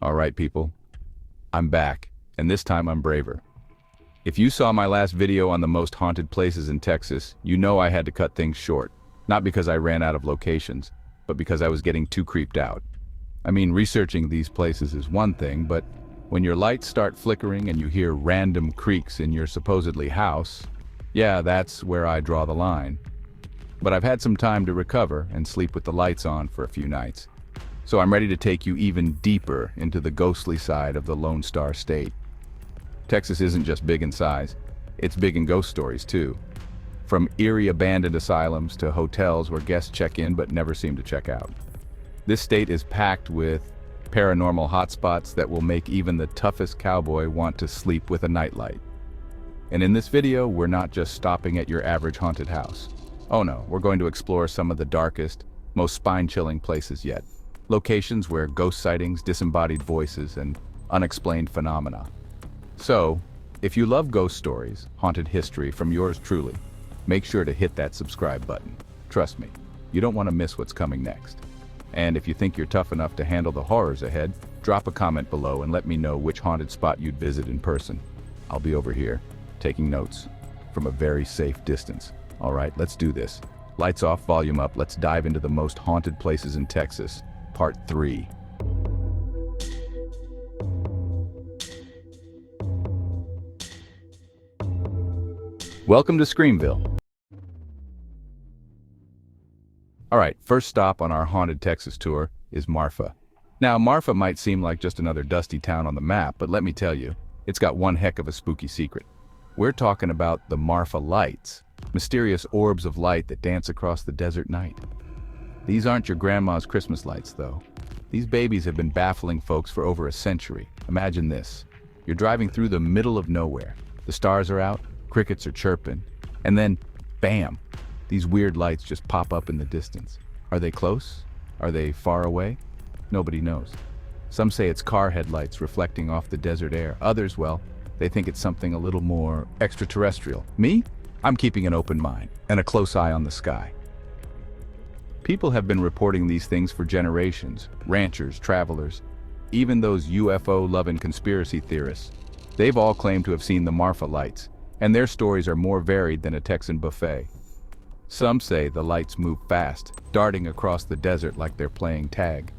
All right, people, I'm back, and this time I'm braver. If you saw my last video on the most haunted places in Texas, you know I had to cut things short. Not because I ran out of locations, but because I was getting too creeped out. I mean, researching these places is one thing, but when your lights start flickering and you hear random creaks in your supposedly house, yeah, that's where I draw the line. But I've had some time to recover and sleep with the lights on for a few nights. So I'm ready to take you even deeper into the ghostly side of the Lone Star State. Texas isn't just big in size, it's big in ghost stories too. From eerie abandoned asylums to hotels where guests check in but never seem to check out. This state is packed with paranormal hotspots that will make even the toughest cowboy want to sleep with a nightlight. And in this video, we're not just stopping at your average haunted house. Oh no, we're going to explore some of the darkest, most spine-chilling places yet. Locations where ghost sightings, disembodied voices, and unexplained phenomena. So, if you love ghost stories, haunted history from yours truly, make sure to hit that subscribe button. Trust me, you don't want to miss what's coming next. And if you think you're tough enough to handle the horrors ahead, drop a comment below and let me know which haunted spot you'd visit in person. I'll be over here, taking notes, from a very safe distance. All right, let's do this. Lights off, volume up, let's dive into the most haunted places in Texas. Part 3. Welcome to Screamville. All right, first stop on our haunted Texas tour is Marfa. Now, Marfa might seem like just another dusty town on the map, but let me tell you, it's got one heck of a spooky secret. We're talking about the Marfa lights, mysterious orbs of light that dance across the desert night. These aren't your grandma's Christmas lights, though. These babies have been baffling folks for over a century. Imagine this. You're driving through the middle of nowhere. The stars are out, crickets are chirping, and then, bam, these weird lights just pop up in the distance. Are they close? Are they far away? Nobody knows. Some say it's car headlights reflecting off the desert air. Others, well, they think it's something a little more extraterrestrial. Me? I'm keeping an open mind and a close eye on the sky. People have been reporting these things for generations. Ranchers, travelers, even those UFO-loving conspiracy theorists. They've all claimed to have seen the Marfa lights, and their stories are more varied than a Texan buffet. Some say the lights move fast, darting across the desert like they're playing tag.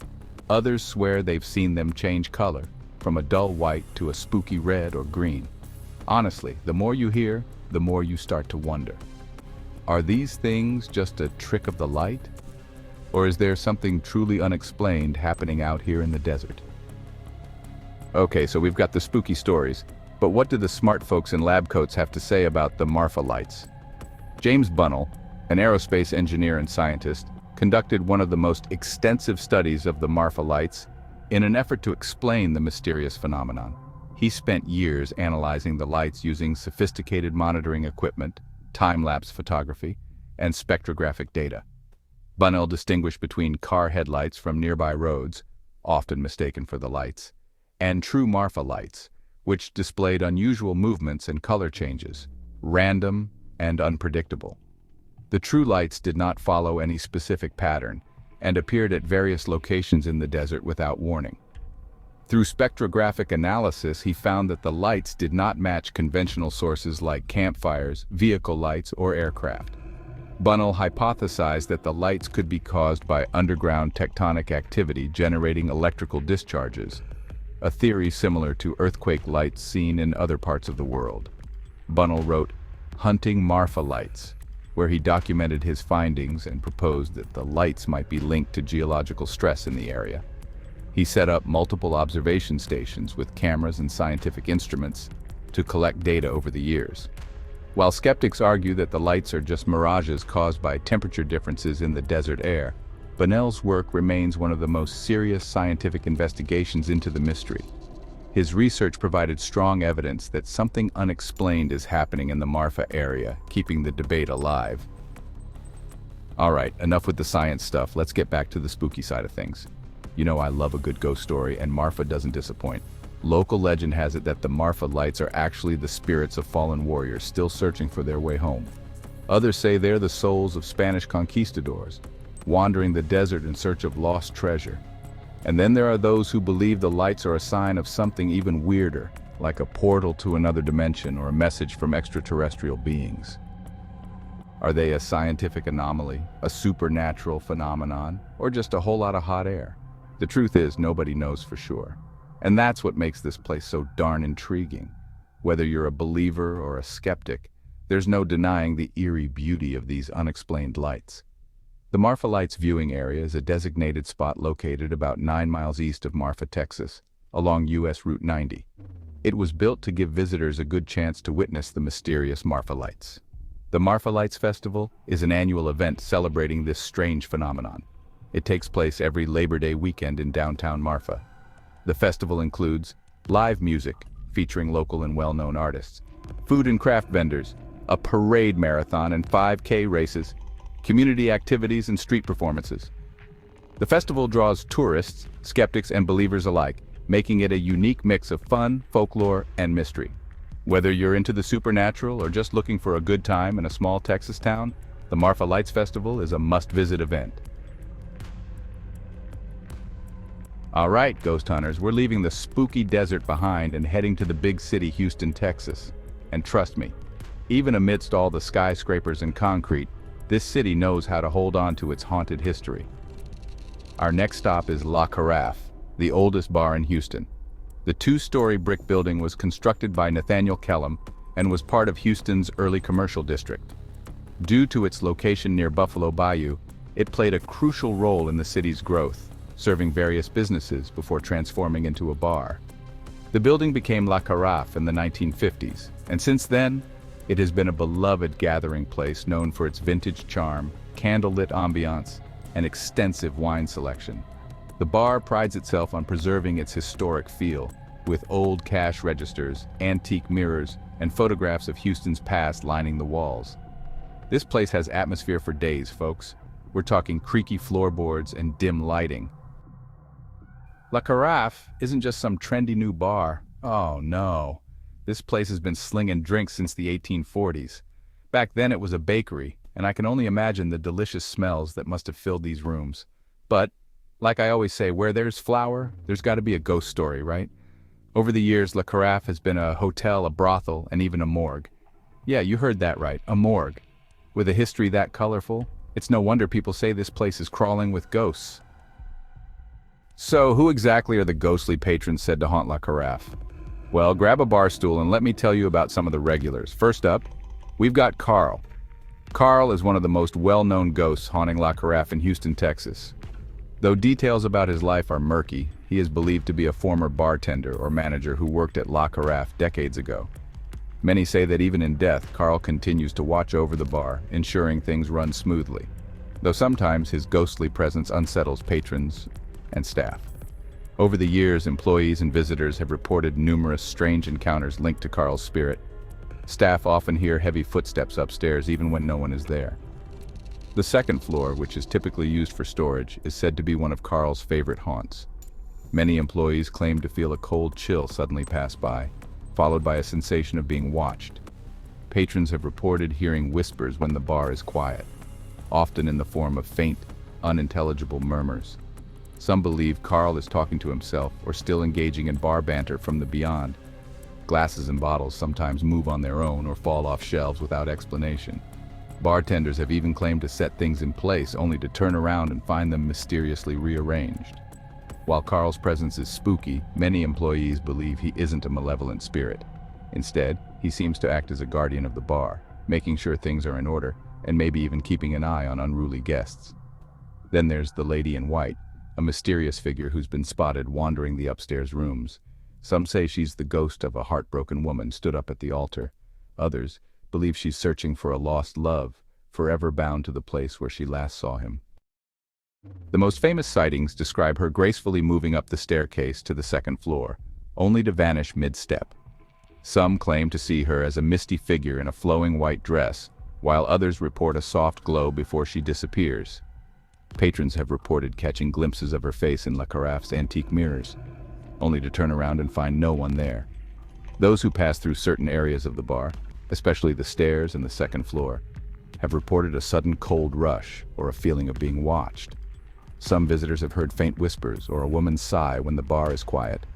Others swear they've seen them change color, from a dull white to a spooky red or green. Honestly, the more you hear, the more you start to wonder. Are these things just a trick of the light? Or is there something truly unexplained happening out here in the desert? Okay, so we've got the spooky stories, but what do the smart folks in lab coats have to say about the Marfa lights? James Bunnell, an aerospace engineer and scientist, conducted one of the most extensive studies of the Marfa lights in an effort to explain the mysterious phenomenon. He spent years analyzing the lights using sophisticated monitoring equipment, time-lapse photography, and spectrographic data. Bunnell distinguished between car headlights from nearby roads, often mistaken for the lights, and true Marfa lights, which displayed unusual movements and color changes, random and unpredictable. The true lights did not follow any specific pattern and appeared at various locations in the desert without warning. Through spectrographic analysis, he found that the lights did not match conventional sources like campfires, vehicle lights, or aircraft. Bunnell hypothesized that the lights could be caused by underground tectonic activity generating electrical discharges, a theory similar to earthquake lights seen in other parts of the world. Bunnell wrote Hunting Marfa Lights, where he documented his findings and proposed that the lights might be linked to geological stress in the area. He set up multiple observation stations with cameras and scientific instruments to collect data over the years. While skeptics argue that the lights are just mirages caused by temperature differences in the desert air, Bunnell's work remains one of the most serious scientific investigations into the mystery. His research provided strong evidence that something unexplained is happening in the Marfa area, keeping the debate alive. All right, enough with the science stuff. Let's get back to the spooky side of things. You know I love a good ghost story, and Marfa doesn't disappoint. Local legend has it that the Marfa lights are actually the spirits of fallen warriors still searching for their way home. Others say they're the souls of Spanish conquistadors, wandering the desert in search of lost treasure. And then there are those who believe the lights are a sign of something even weirder, like a portal to another dimension or a message from extraterrestrial beings. Are they a scientific anomaly, a supernatural phenomenon, or just a whole lot of hot air? The truth is, nobody knows for sure. And that's what makes this place so darn intriguing. Whether you're a believer or a skeptic, there's no denying the eerie beauty of these unexplained lights. The Marfa Lights viewing area is a designated spot located about 9 miles east of Marfa, Texas, along US Route 90. It was built to give visitors a good chance to witness the mysterious Marfa Lights. The Marfa Lights Festival is an annual event celebrating this strange phenomenon. It takes place every Labor Day weekend in downtown Marfa. The festival includes live music featuring local and well-known artists, food and craft vendors, a parade marathon and 5K races, community activities and street performances. The festival draws tourists, skeptics, and believers alike, making it a unique mix of fun, folklore, and mystery. Whether you're into the supernatural or just looking for a good time in a small Texas town, the Marfa Lights Festival is a must-visit event. All right, ghost hunters, we're leaving the spooky desert behind and heading to the big city, Houston, Texas. And trust me, even amidst all the skyscrapers and concrete, this city knows how to hold on to its haunted history. Our next stop is La Carafe, the oldest bar in Houston. The 2-story brick building was constructed by Nathaniel Kellum and was part of Houston's early commercial district. Due to its location near Buffalo Bayou, it played a crucial role in the city's growth, serving various businesses before transforming into a bar. The building became La Carafe in the 1950s, and since then, it has been a beloved gathering place known for its vintage charm, candlelit ambiance, and extensive wine selection. The bar prides itself on preserving its historic feel, with old cash registers, antique mirrors, and photographs of Houston's past lining the walls. This place has atmosphere for days, folks. We're talking creaky floorboards and dim lighting. La Carafe isn't just some trendy new bar. Oh no. This place has been slinging drinks since the 1840s. Back then it was a bakery, and I can only imagine the delicious smells that must have filled these rooms. But, like I always say, where there's flour, there's got to be a ghost story, right? Over the years, La Carafe has been a hotel, a brothel, and even a morgue. Yeah, you heard that right, a morgue. With a history that colorful, it's no wonder people say this place is crawling with ghosts. So, who exactly are the ghostly patrons said to haunt La Carafe? Well, grab a bar stool and let me tell you about some of the regulars. First up, we've got Carl. Carl is one of the most well-known ghosts haunting La Carafe in Houston, Texas. Though details about his life are murky, he is believed to be a former bartender or manager who worked at La Carafe decades ago. Many say that even in death, Carl continues to watch over the bar, ensuring things run smoothly, though sometimes his ghostly presence unsettles patrons and staff. Over the years, employees and visitors have reported numerous strange encounters linked to Carl's spirit. Staff often hear heavy footsteps upstairs even when no one is there. The second floor, which is typically used for storage, is said to be one of Carl's favorite haunts. Many employees claim to feel a cold chill suddenly pass by, followed by a sensation of being watched. Patrons have reported hearing whispers when the bar is quiet, often in the form of faint, unintelligible murmurs. Some believe Carl is talking to himself or still engaging in bar banter from the beyond. Glasses and bottles sometimes move on their own or fall off shelves without explanation. Bartenders have even claimed to set things in place only to turn around and find them mysteriously rearranged. While Carl's presence is spooky, many employees believe he isn't a malevolent spirit. Instead, he seems to act as a guardian of the bar, making sure things are in order, and maybe even keeping an eye on unruly guests. Then there's the Lady in White, a mysterious figure who's been spotted wandering the upstairs rooms. Some say she's the ghost of a heartbroken woman stood up at the altar. Others believe she's searching for a lost love, forever bound to the place where she last saw him. The most famous sightings describe her gracefully moving up the staircase to the second floor, only to vanish mid-step. Some claim to see her as a misty figure in a flowing white dress, while others report a soft glow before she disappears. Patrons have reported catching glimpses of her face in La Carafe's antique mirrors, only to turn around and find no one there. Those who pass through certain areas of the bar, especially the stairs and the second floor, have reported a sudden cold rush or a feeling of being watched. Some visitors have heard faint whispers or a woman's sigh when the bar is quiet.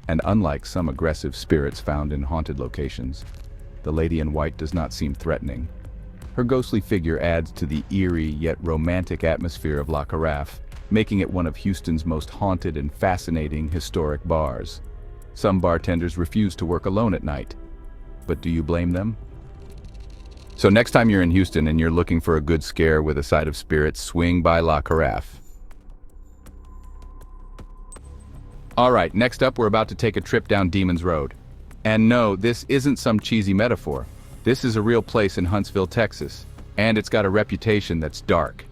And unlike some aggressive spirits found in haunted locations, the lady in white does not seem threatening. Her ghostly figure adds to the eerie yet romantic atmosphere of La Carafe, making it one of Houston's most haunted and fascinating historic bars. Some bartenders refuse to work alone at night. But do you blame them? So next time you're in Houston and you're looking for a good scare with a side of spirits, swing by La Carafe. Alright, next up we're about to take a trip down Demon's Road. And no, this isn't some cheesy metaphor. This is a real place in Huntsville, Texas, and it's got a reputation that's dark.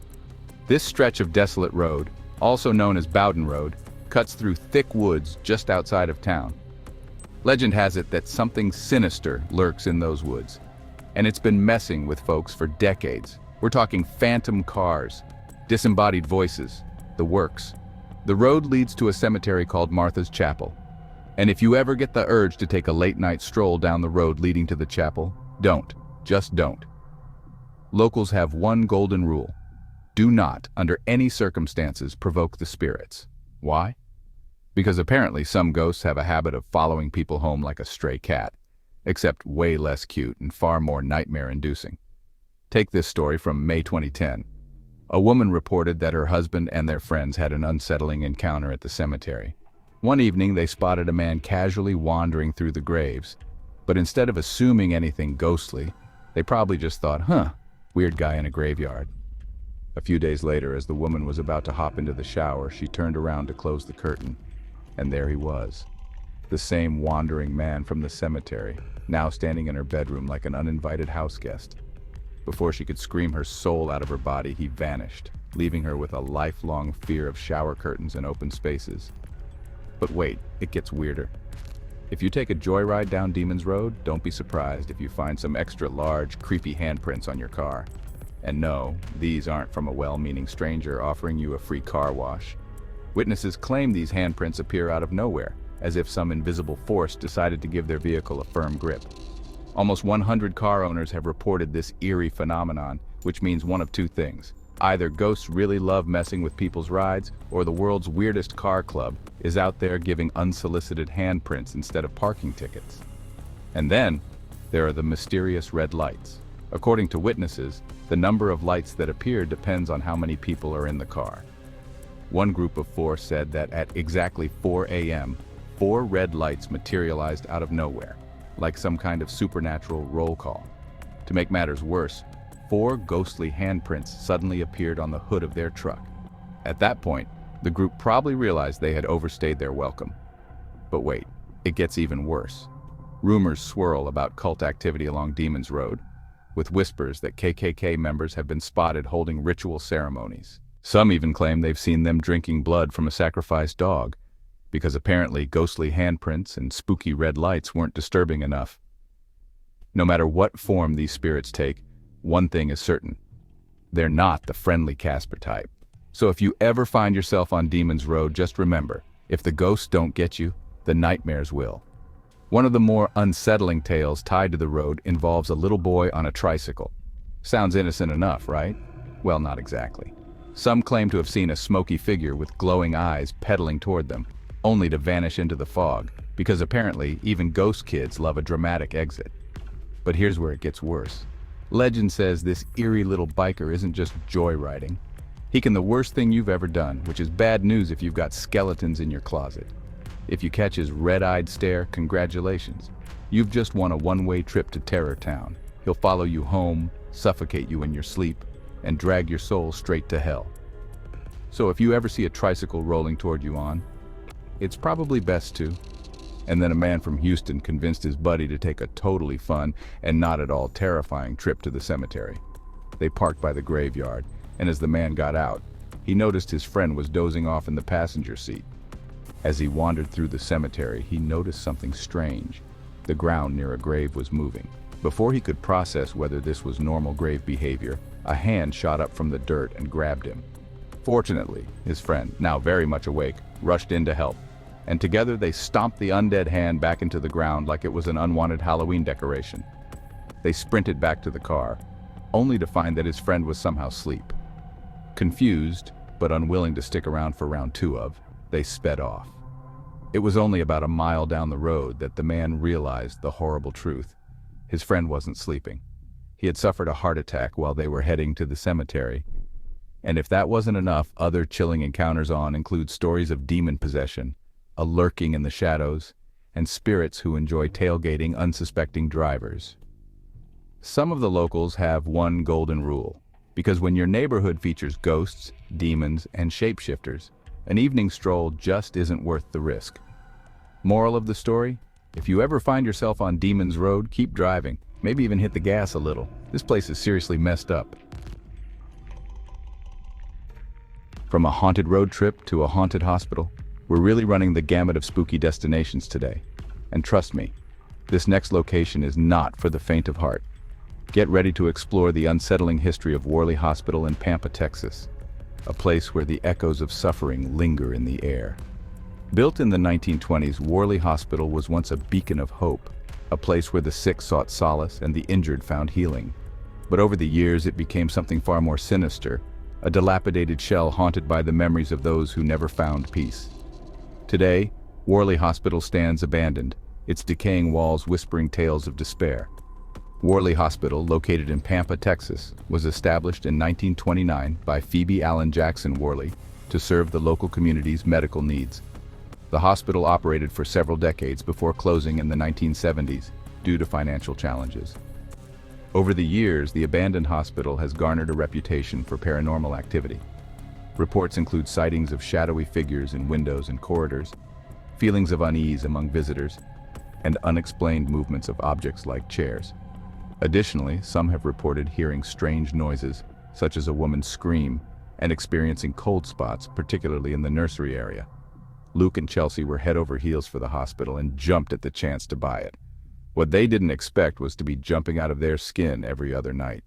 This stretch of desolate road, also known as Bowden Road, cuts through thick woods just outside of town. Legend has it that something sinister lurks in those woods, and it's been messing with folks for decades. We're talking phantom cars, disembodied voices, the works. The road leads to a cemetery called Martha's Chapel. And if you ever get the urge to take a late-night stroll down the road leading to the chapel, don't. Just don't. Locals have one golden rule. Do not, under any circumstances, provoke the spirits. Why? Because apparently some ghosts have a habit of following people home like a stray cat, except way less cute and far more nightmare-inducing. Take this story from May 2010. A woman reported that her husband and their friends had an unsettling encounter at the cemetery. One evening, they spotted a man casually wandering through the graves, but instead of assuming anything ghostly, they probably just thought, weird guy in a graveyard. A few days later, as the woman was about to hop into the shower, she turned around to close the curtain, and there he was. The same wandering man from the cemetery, now standing in her bedroom like an uninvited house guest. Before she could scream her soul out of her body, he vanished, leaving her with a lifelong fear of shower curtains and open spaces. But wait, it gets weirder. If you take a joyride down Demon's Road, don't be surprised if you find some extra large, creepy handprints on your car. And no, these aren't from a well-meaning stranger offering you a free car wash. Witnesses claim these handprints appear out of nowhere, as if some invisible force decided to give their vehicle a firm grip. Almost 100 car owners have reported this eerie phenomenon, which means one of two things. Either ghosts really love messing with people's rides, or the world's weirdest car club is out there giving unsolicited handprints instead of parking tickets. And then, there are the mysterious red lights. According to witnesses, the number of lights that appear depends on how many people are in the car. One group of 4 said that at exactly 4 a.m., 4 red lights materialized out of nowhere, like some kind of supernatural roll call. To make matters worse, 4 ghostly handprints suddenly appeared on the hood of their truck. At that point, the group probably realized they had overstayed their welcome. But wait, it gets even worse. Rumors swirl about cult activity along Demon's Road, with whispers that KKK members have been spotted holding ritual ceremonies. Some even claim they've seen them drinking blood from a sacrificed dog, because apparently ghostly handprints and spooky red lights weren't disturbing enough. No matter what form these spirits take, one thing is certain. They're not the friendly Casper type. So if you ever find yourself on Demon's Road, just remember, if the ghosts don't get you, the nightmares will. One of the more unsettling tales tied to the road involves a little boy on a tricycle. Sounds innocent enough, right? Well, not exactly. Some claim to have seen a smoky figure with glowing eyes pedaling toward them, only to vanish into the fog, because apparently even ghost kids love a dramatic exit. But here's where it gets worse. Legend says this eerie little biker isn't just joyriding. He can the worst thing you've ever done, which is bad news if you've got skeletons in your closet. If you catch his red-eyed stare, congratulations. You've just won a one-way trip to Terror Town. He'll follow you home, suffocate you in your sleep, and drag your soul straight to hell. So if you ever see a tricycle rolling toward you it's probably best to. And then a man from Houston convinced his buddy to take a totally fun and not at all terrifying trip to the cemetery. They parked by the graveyard, and as the man got out, he noticed his friend was dozing off in the passenger seat. As he wandered through the cemetery, he noticed something strange. The ground near a grave was moving. Before he could process whether this was normal grave behavior, a hand shot up from the dirt and grabbed him. Fortunately, his friend, now very much awake, rushed in to help, and together they stomped the undead hand back into the ground like it was an unwanted Halloween decoration. They sprinted back to the car, only to find that his friend was somehow asleep. Confused, but unwilling to stick around for round two of, they sped off. It was only about a mile down the road that the man realized the horrible truth. His friend wasn't sleeping. He had suffered a heart attack while they were heading to the cemetery. And if that wasn't enough, other chilling encounters include stories of demon possession, a lurking in the shadows, and spirits who enjoy tailgating unsuspecting drivers. Some of the locals have one golden rule, because when your neighborhood features ghosts, demons, and shapeshifters, an evening stroll just isn't worth the risk. Moral of the story? If you ever find yourself on Demon's Road, keep driving. Maybe even hit the gas a little. This place is seriously messed up. From a haunted road trip to a haunted hospital, we're really running the gamut of spooky destinations today. And trust me, this next location is not for the faint of heart. Get ready to explore the unsettling history of Worley Hospital in Pampa, Texas, a place where the echoes of suffering linger in the air. Built in the 1920s, Worley Hospital was once a beacon of hope, a place where the sick sought solace and the injured found healing. But over the years, it became something far more sinister, a dilapidated shell haunted by the memories of those who never found peace. Today, Worley Hospital stands abandoned, its decaying walls whispering tales of despair. Worley Hospital, located in Pampa, Texas, was established in 1929 by Phoebe Allen Jackson Worley to serve the local community's medical needs. The hospital operated for several decades before closing in the 1970s due to financial challenges. Over the years, the abandoned hospital has garnered a reputation for paranormal activity. Reports include sightings of shadowy figures in windows and corridors, feelings of unease among visitors, and unexplained movements of objects like chairs. Additionally, some have reported hearing strange noises, such as a woman's scream, and experiencing cold spots, particularly in the nursery area. Luke and Chelsea were head over heels for the hospital and jumped at the chance to buy it. What they didn't expect was to be jumping out of their skin every other night.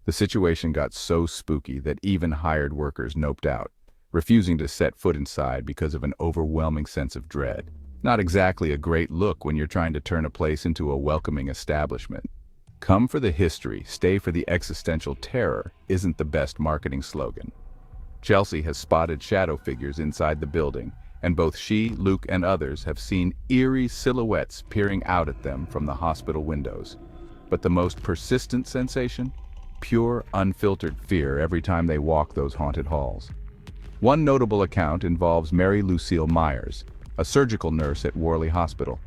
The situation got so spooky that even hired workers noped out, refusing to set foot inside because of an overwhelming sense of dread. Not exactly a great look when you're trying to turn a place into a welcoming establishment. Come for the history, stay for the existential terror isn't the best marketing slogan. Chelsea has spotted shadow figures inside the building, and both she, Luke, and others have seen eerie silhouettes peering out at them from the hospital windows. But the most persistent sensation? Pure, unfiltered fear every time they walk those haunted halls. One notable account involves Mary Lucille Myers, a surgical nurse at Worley Hospital.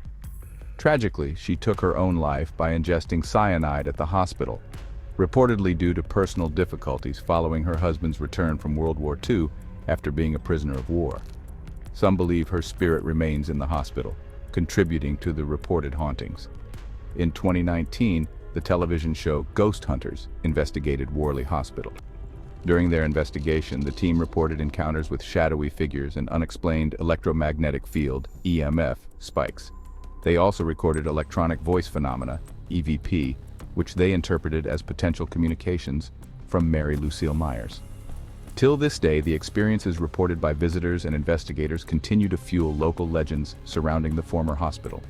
Tragically, she took her own life by ingesting cyanide at the hospital, reportedly due to personal difficulties following her husband's return from World War II after being a prisoner of war. Some believe her spirit remains in the hospital, contributing to the reported hauntings. In 2019, the television show Ghost Hunters investigated Worley Hospital. During their investigation, the team reported encounters with shadowy figures and unexplained electromagnetic field (EMF) spikes. They also recorded electronic voice phenomena, EVP, which they interpreted as potential communications from Mary Lucille Myers. Till this day, the experiences reported by visitors and investigators continue to fuel local legends surrounding the former hospital.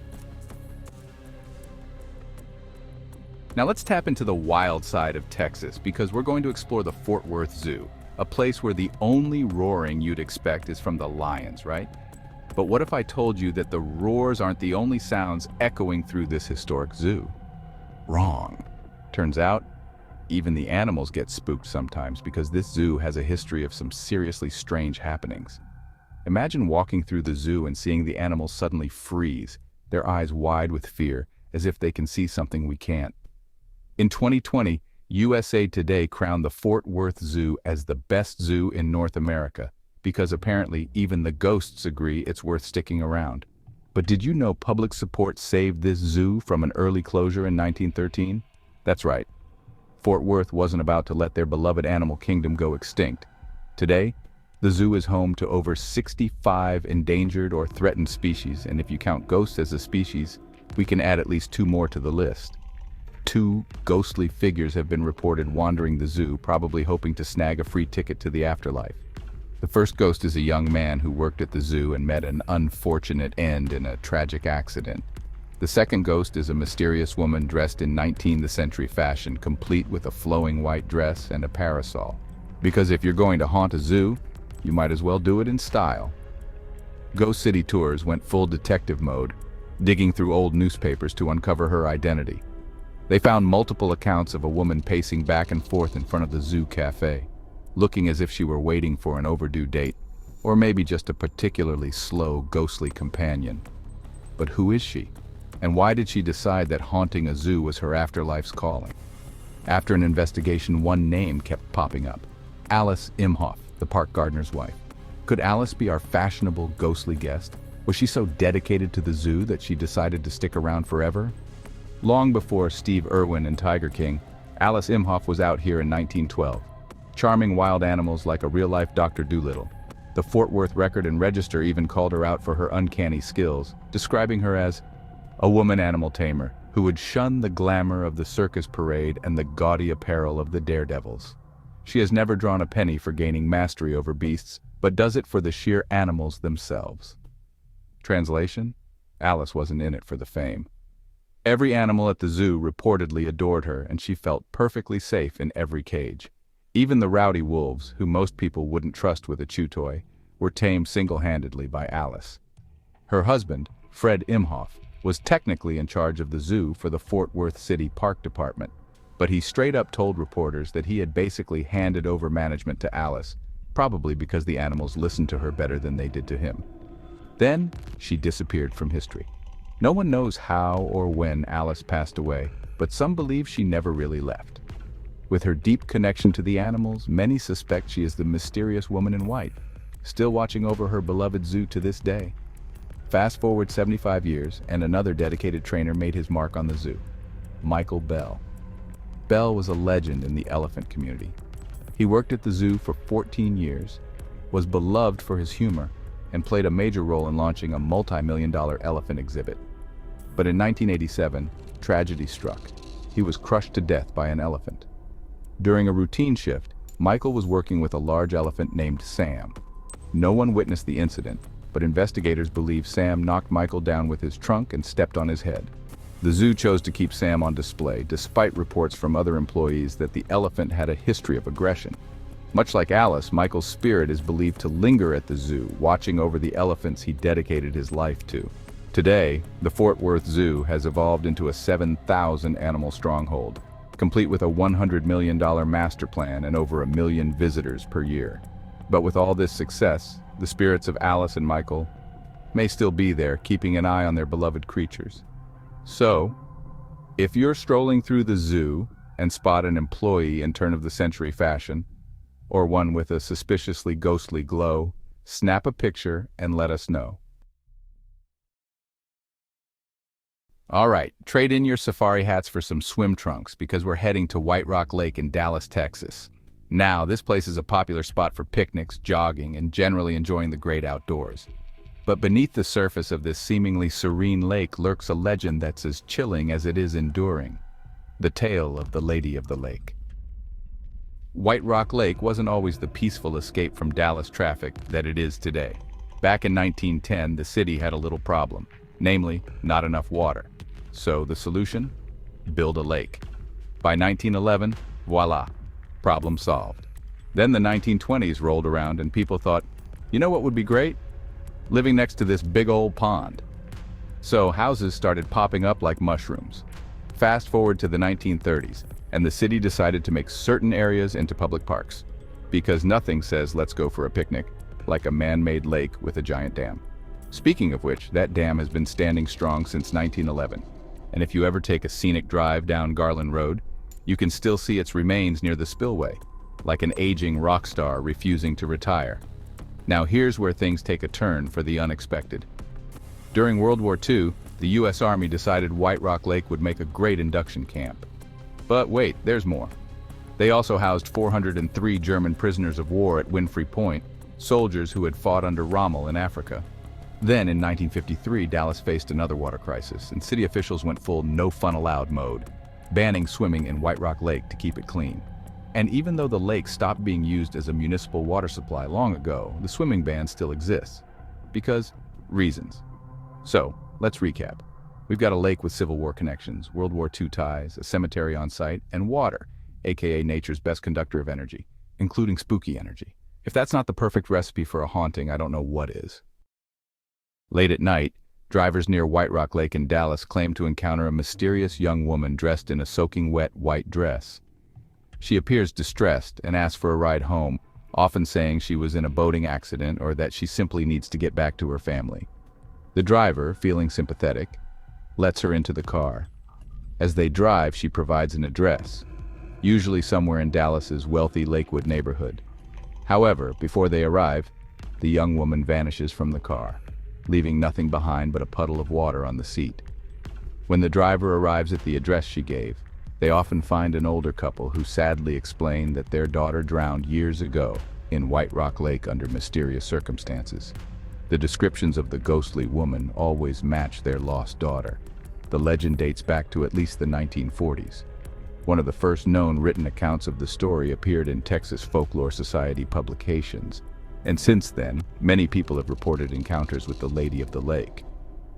Now let's tap into the wild side of Texas, because we're going to explore the Fort Worth Zoo, a place where the only roaring you'd expect is from the lions, right? But what if I told you that the roars aren't the only sounds echoing through this historic zoo? Wrong. Turns out, even the animals get spooked sometimes, because this zoo has a history of some seriously strange happenings. Imagine walking through the zoo and seeing the animals suddenly freeze, their eyes wide with fear, as if they can see something we can't. In 2020, USA Today crowned the Fort Worth Zoo as the best zoo in North America, because apparently even the ghosts agree it's worth sticking around. But did you know public support saved this zoo from an early closure in 1913? That's right. Fort Worth wasn't about to let their beloved animal kingdom go extinct. Today, the zoo is home to over 65 endangered or threatened species, and if you count ghosts as a species, we can add at least 2 more to the list. 2 ghostly figures have been reported wandering the zoo, probably hoping to snag a free ticket to the afterlife. The first ghost is a young man who worked at the zoo and met an unfortunate end in a tragic accident. The second ghost is a mysterious woman dressed in 19th century fashion, complete with a flowing white dress and a parasol. Because if you're going to haunt a zoo, you might as well do it in style. Ghost City Tours went full detective mode, digging through old newspapers to uncover her identity. They found multiple accounts of a woman pacing back and forth in front of the zoo cafe, looking as if she were waiting for an overdue date, or maybe just a particularly slow, ghostly companion. But who is she? And why did she decide that haunting a zoo was her afterlife's calling? After an investigation, one name kept popping up: Alice Imhoff, the park gardener's wife. Could Alice be our fashionable, ghostly guest? Was she so dedicated to the zoo that she decided to stick around forever? Long before Steve Irwin and Tiger King, Alice Imhoff was out here in 1912, charming wild animals like a real-life Dr. Dolittle. The Fort Worth Record and Register even called her out for her uncanny skills, describing her as a woman animal tamer who would shun the glamour of the circus parade and the gaudy apparel of the daredevils. She has never drawn a penny for gaining mastery over beasts, but does it for the sheer animals themselves. Translation: Alice wasn't in it for the fame. Every animal at the zoo reportedly adored her, and she felt perfectly safe in every cage. Even the rowdy wolves, who most people wouldn't trust with a chew toy, were tamed single-handedly by Alice. Her husband, Fred Imhoff, was technically in charge of the zoo for the Fort Worth City Park Department, but he straight up told reporters that he had basically handed over management to Alice, probably because the animals listened to her better than they did to him. Then, she disappeared from history. No one knows how or when Alice passed away, but some believe she never really left. With her deep connection to the animals, many suspect she is the mysterious woman in white, still watching over her beloved zoo to this day. Fast forward 75 years, and another dedicated trainer made his mark on the zoo: Michael Bell. Bell was a legend in the elephant community. He worked at the zoo for 14 years, was beloved for his humor, and played a major role in launching a multi-million-dollar elephant exhibit. But in 1987, tragedy struck. He was crushed to death by an elephant. During a routine shift, Michael was working with a large elephant named Sam. No one witnessed the incident, but investigators believe Sam knocked Michael down with his trunk and stepped on his head. The zoo chose to keep Sam on display, despite reports from other employees that the elephant had a history of aggression. Much like Alice, Michael's spirit is believed to linger at the zoo, watching over the elephants he dedicated his life to. Today, the Fort Worth Zoo has evolved into a 7,000-animal stronghold, complete with a $100 million master plan and over 1 million visitors per year. But with all this success, the spirits of Alice and Michael may still be there, keeping an eye on their beloved creatures. So, if you're strolling through the zoo and spot an employee in turn-of-the-century fashion, or one with a suspiciously ghostly glow, snap a picture and let us know. All right, trade in your safari hats for some swim trunks because we're heading to White Rock Lake in Dallas, Texas. Now, this place is a popular spot for picnics, jogging, and generally enjoying the great outdoors. But beneath the surface of this seemingly serene lake lurks a legend that's as chilling as it is enduring: the tale of the Lady of the Lake. White Rock Lake wasn't always the peaceful escape from Dallas traffic that it is today. Back in 1910, the city had a little problem, namely, not enough water. So the solution? Build a lake. By 1911, voila, problem solved. Then the 1920s rolled around and people thought, you know what would be great? Living next to this big old pond. So houses started popping up like mushrooms. Fast forward to the 1930s, and the city decided to make certain areas into public parks, because nothing says let's go for a picnic like a man-made lake with a giant dam. Speaking of which, that dam has been standing strong since 1911, and if you ever take a scenic drive down Garland Road, you can still see its remains near the spillway, like an aging rock star refusing to retire. Now here's where things take a turn for the unexpected. During World War II, the U.S. Army decided White Rock Lake would make a great induction camp. But wait, there's more. They also housed 403 German prisoners of war at Winfrey Point, soldiers who had fought under Rommel in Africa. Then in 1953, Dallas faced another water crisis, and city officials went full no fun allowed mode, banning swimming in White Rock Lake to keep it clean. And even though the lake stopped being used as a municipal water supply long ago, the swimming ban still exists. Because reasons. So, let's recap. We've got a lake with Civil War connections, World War II ties, a cemetery on site, and water, aka nature's best conductor of energy, including spooky energy. If that's not the perfect recipe for a haunting, I don't know what is. Late at night, drivers near White Rock Lake in Dallas claim to encounter a mysterious young woman dressed in a soaking wet white dress. She appears distressed and asks for a ride home, often saying she was in a boating accident or that she simply needs to get back to her family. The driver, feeling sympathetic, lets her into the car. As they drive, she provides an address, usually somewhere in Dallas's wealthy Lakewood neighborhood. However, before they arrive, the young woman vanishes from the car, leaving nothing behind but a puddle of water on the seat. When the driver arrives at the address she gave, they often find an older couple who sadly explain that their daughter drowned years ago in White Rock Lake under mysterious circumstances. The descriptions of the ghostly woman always match their lost daughter. The legend dates back to at least the 1940s. One of the first known written accounts of the story appeared in Texas Folklore Society publications, and since then, many people have reported encounters with the Lady of the Lake.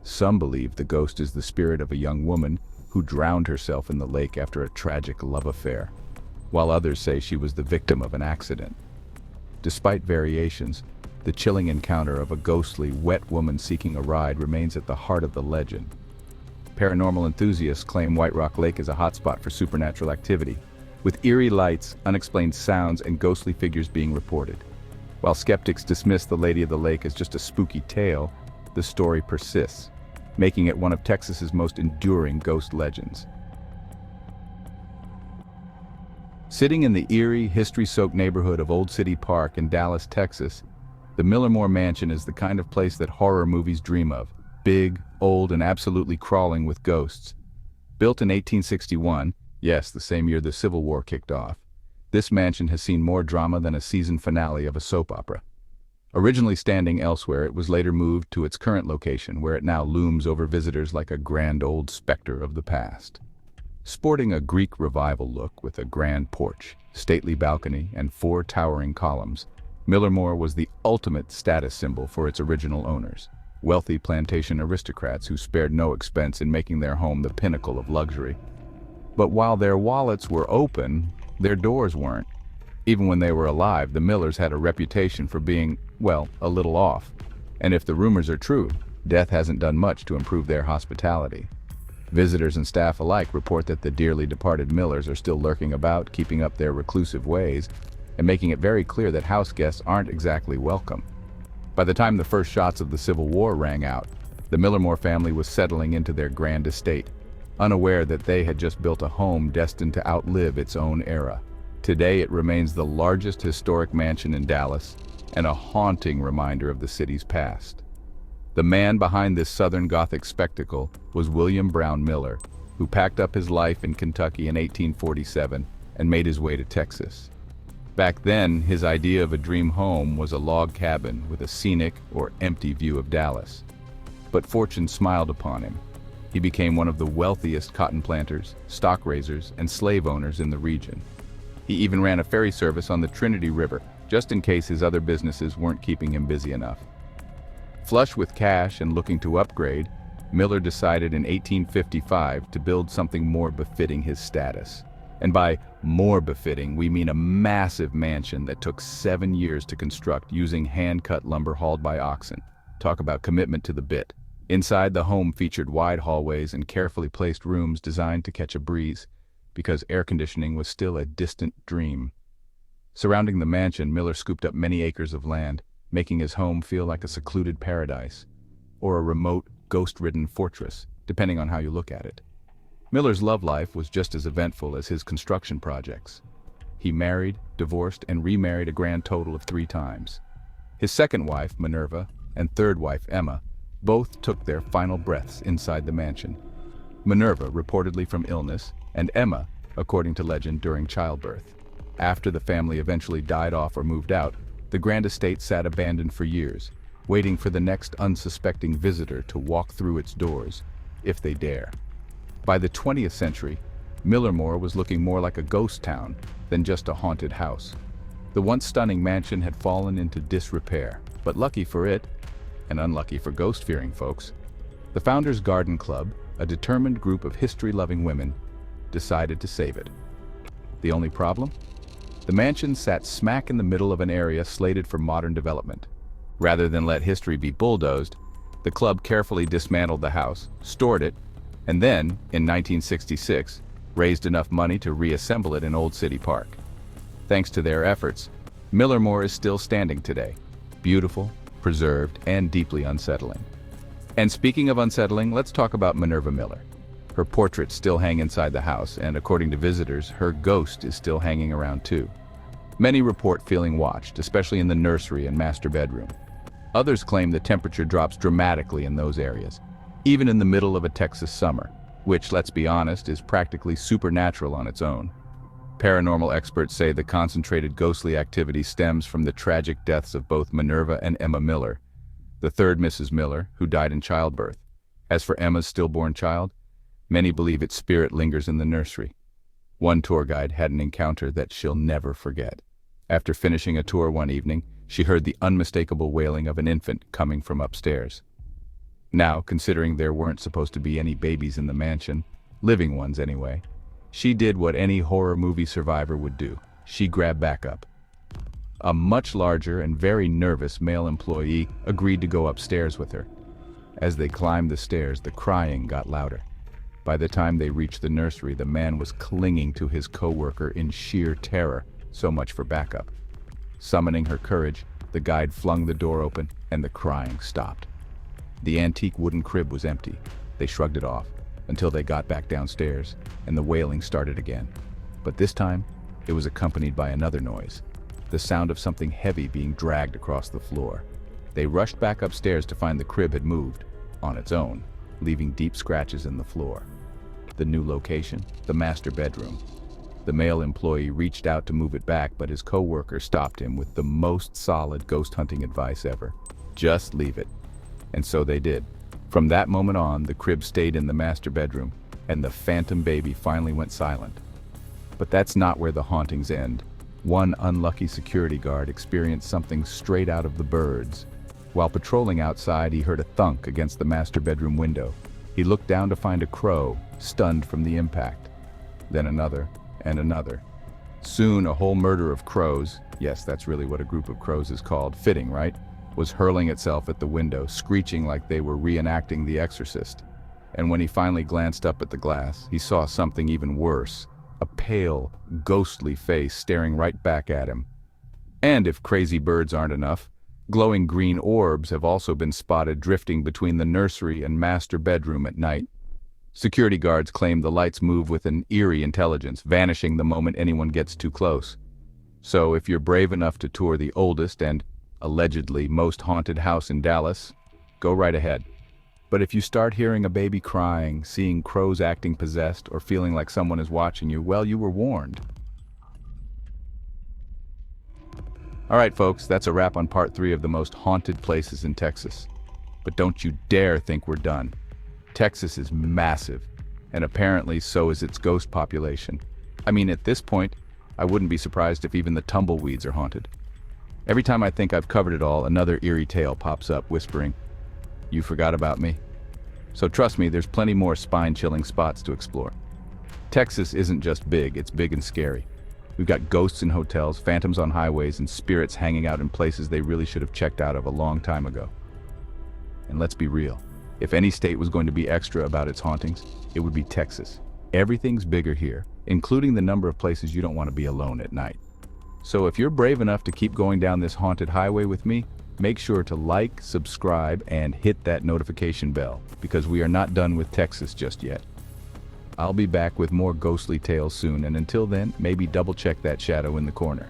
Some believe the ghost is the spirit of a young woman who drowned herself in the lake after a tragic love affair, while others say she was the victim of an accident. Despite variations, the chilling encounter of a ghostly, wet woman seeking a ride remains at the heart of the legend. Paranormal enthusiasts claim White Rock Lake is a hotspot for supernatural activity, with eerie lights, unexplained sounds, and ghostly figures being reported. While skeptics dismiss the Lady of the Lake as just a spooky tale, the story persists, making it one of Texas's most enduring ghost legends. Sitting in the eerie, history-soaked neighborhood of Old City Park in Dallas, Texas, the Millermore Mansion is the kind of place that horror movies dream of. Big, old, and absolutely crawling with ghosts. Built in 1861, yes, the same year the Civil War kicked off, this mansion has seen more drama than a season finale of a soap opera. Originally standing elsewhere, it was later moved to its current location, where it now looms over visitors like a grand old specter of the past. Sporting a Greek Revival look with a grand porch, stately balcony, and 4 towering columns, Millermore was the ultimate status symbol for its original owners. Wealthy plantation aristocrats who spared no expense in making their home the pinnacle of luxury. But while their wallets were open, their doors weren't. Even when they were alive, the Millers had a reputation for being, well, a little off. And if the rumors are true, death hasn't done much to improve their hospitality. Visitors and staff alike report that the dearly departed Millers are still lurking about, keeping up their reclusive ways, and making it very clear that house guests aren't exactly welcome. By the time the first shots of the Civil War rang out, the Millermore family was settling into their grand estate, unaware that they had just built a home destined to outlive its own era. Today it remains the largest historic mansion in Dallas and a haunting reminder of the city's past. The man behind this Southern Gothic spectacle was William Brown Miller, who packed up his life in Kentucky in 1847 and made his way to Texas. Back then, his idea of a dream home was a log cabin with a scenic or empty view of Dallas. But fortune smiled upon him. He became one of the wealthiest cotton planters, stock raisers, and slave owners in the region. He even ran a ferry service on the Trinity River, just in case his other businesses weren't keeping him busy enough. Flush with cash and looking to upgrade, Miller decided in 1855 to build something more befitting his status. And by more befitting, we mean a massive mansion that took 7 years to construct using hand-cut lumber hauled by oxen. Talk about commitment to the bit. Inside, the home featured wide hallways and carefully placed rooms designed to catch a breeze, because air conditioning was still a distant dream. Surrounding the mansion, Miller scooped up many acres of land, making his home feel like a secluded paradise, or a remote, ghost-ridden fortress, depending on how you look at it. Miller's love life was just as eventful as his construction projects. He married, divorced, and remarried a grand total of 3 times. His second wife, Minerva, and third wife, Emma, both took their final breaths inside the mansion. Minerva reportedly from illness, and Emma, according to legend, during childbirth. After the family eventually died off or moved out, the grand estate sat abandoned for years, waiting for the next unsuspecting visitor to walk through its doors, if they dare. By the 20th century, Millermore was looking more like a ghost town than just a haunted house. The once stunning mansion had fallen into disrepair, but lucky for it, and unlucky for ghost-fearing folks, the Founders Garden Club, a determined group of history-loving women, decided to save it. The only problem? The mansion sat smack in the middle of an area slated for modern development. Rather than let history be bulldozed, the club carefully dismantled the house, stored it, and then, in 1966, raised enough money to reassemble it in Old City Park. Thanks to their efforts, Millermore is still standing today, beautiful, preserved, and deeply unsettling. And speaking of unsettling, let's talk about Minerva Miller. Her portraits still hang inside the house, and according to visitors, her ghost is still hanging around too. Many report feeling watched, especially in the nursery and master bedroom. Others claim the temperature drops dramatically in those areas, even in the middle of a Texas summer, which, let's be honest, is practically supernatural on its own. Paranormal experts say the concentrated ghostly activity stems from the tragic deaths of both Minerva and Emma Miller, the third Mrs. Miller, who died in childbirth. As for Emma's stillborn child, many believe its spirit lingers in the nursery. One tour guide had an encounter that she'll never forget. After finishing a tour one evening, she heard the unmistakable wailing of an infant coming from upstairs. Now, considering there weren't supposed to be any babies in the mansion, living ones anyway, she did what any horror movie survivor would do. She grabbed backup. A much larger and very nervous male employee agreed to go upstairs with her. As they climbed the stairs, the crying got louder. By the time they reached the nursery, the man was clinging to his coworker in sheer terror. So much for backup. Summoning her courage, the guide flung the door open, and the crying stopped. The antique wooden crib was empty. They shrugged it off, until they got back downstairs, and the wailing started again. But this time, it was accompanied by another noise, the sound of something heavy being dragged across the floor. They rushed back upstairs to find the crib had moved, on its own, leaving deep scratches in the floor. The new location, the master bedroom. The male employee reached out to move it back, but his coworker stopped him with the most solid ghost hunting advice ever. Just leave it. And so they did. From that moment on, the crib stayed in the master bedroom, and the phantom baby finally went silent. But that's not where the hauntings end. One unlucky security guard experienced something straight out of the birds. While patrolling outside, he heard a thunk against the master bedroom window. He looked down to find a crow, stunned from the impact. Then another, and another. Soon a whole murder of crows, yes, that's really what a group of crows is called, fitting, right? Was hurling itself at the window, screeching like they were reenacting The Exorcist. And when he finally glanced up at the glass, he saw something even worse. A pale, ghostly face staring right back at him. And if crazy birds aren't enough, glowing green orbs have also been spotted drifting between the nursery and master bedroom at night. Security guards claim the lights move with an eerie intelligence, vanishing the moment anyone gets too close. So if you're brave enough to tour the oldest and, allegedly, most haunted house in Dallas, go right ahead. But if you start hearing a baby crying, seeing crows acting possessed, or feeling like someone is watching you, well, you were warned. Alright folks, that's a wrap on part 3 of the most haunted places in Texas. But don't you dare think we're done. Texas is massive, and apparently so is its ghost population. I mean, at this point, I wouldn't be surprised if even the tumbleweeds are haunted. Every time I think I've covered it all, another eerie tale pops up, whispering, "You forgot about me." So trust me, there's plenty more spine-chilling spots to explore. Texas isn't just big, it's big and scary. We've got ghosts in hotels, phantoms on highways, and spirits hanging out in places they really should have checked out of a long time ago. And let's be real. If any state was going to be extra about its hauntings, it would be Texas. Everything's bigger here, including the number of places you don't want to be alone at night. So if you're brave enough to keep going down this haunted highway with me, make sure to like, subscribe, and hit that notification bell, because we are not done with Texas just yet. I'll be back with more ghostly tales soon, and until then, maybe double check that shadow in the corner.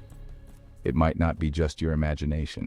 It might not be just your imagination.